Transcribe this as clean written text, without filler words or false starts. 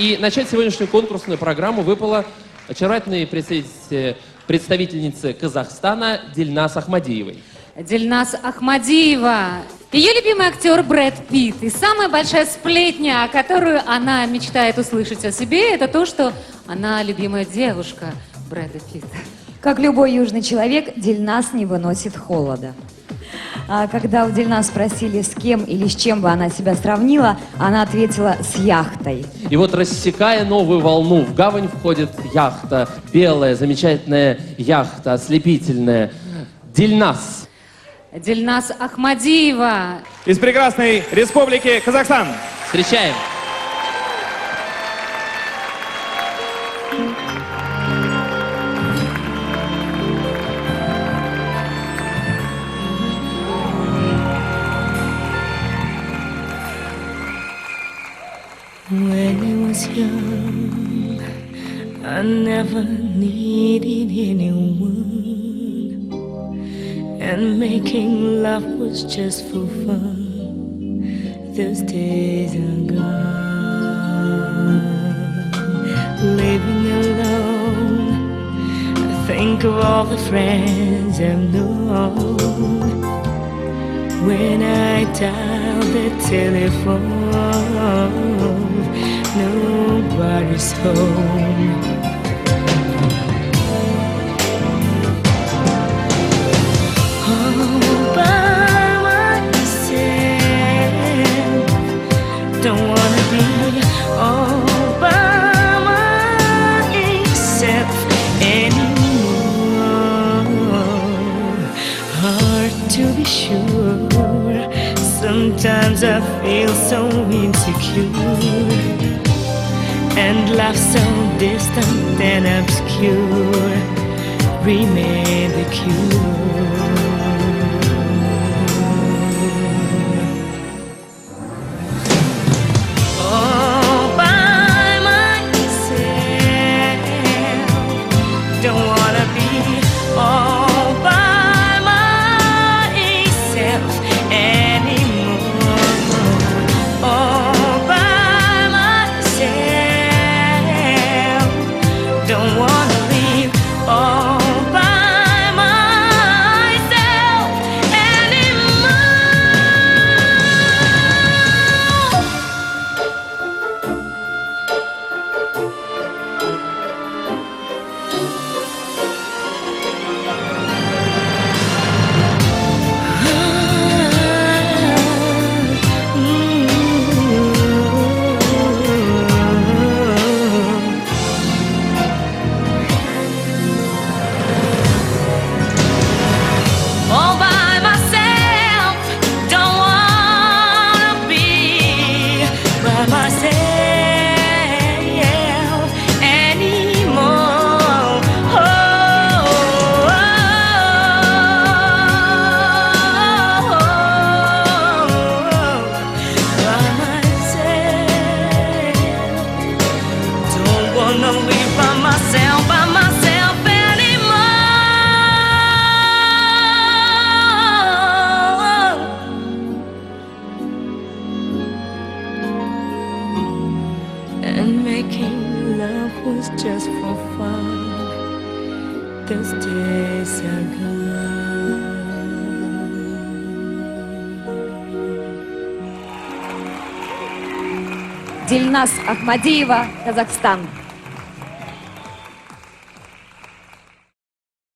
И начать сегодняшнюю конкурсную программу выпало очаровательной представительнице Казахстана Дильназ Ахмадиевой. Дильназ Ахмадиева. Ее любимый актер Брэд Питт. И самая большая сплетня, которую она мечтает услышать о себе, это то, что она любимая девушка Брэда Питта. Как любой южный человек, Дильназ не выносит холода. А когда у Дильназ спросили, с кем или с чем бы она себя сравнила, она ответила: с яхтой. И вот, рассекая новую волну, в гавань входит яхта, белая, замечательная яхта, ослепительная. Дильназ. Дильназ Ахмадиева. Из прекрасной республики Казахстан. Встречаем. When I was young, I never needed anyone, and making love was just for fun. Those days are gone. Living alone, I think of all the friends I've known. When I dial the telephone, nobody's home. All by myself, don't wanna be all by myself anymore. Hard to be sure. Sometimes I feel so insecure, and life so distant and obscure remain the cure. All by myself, don't wanna be all by myself anymore. All by myself, don't wanna leave. All by myself anymore. All by myself, don't wanna be by myself anymore. By myself, don't wanna live by myself anymore. And making love was just for fun. Those days are gone. Дильназ Ахмадиева, Казахстан.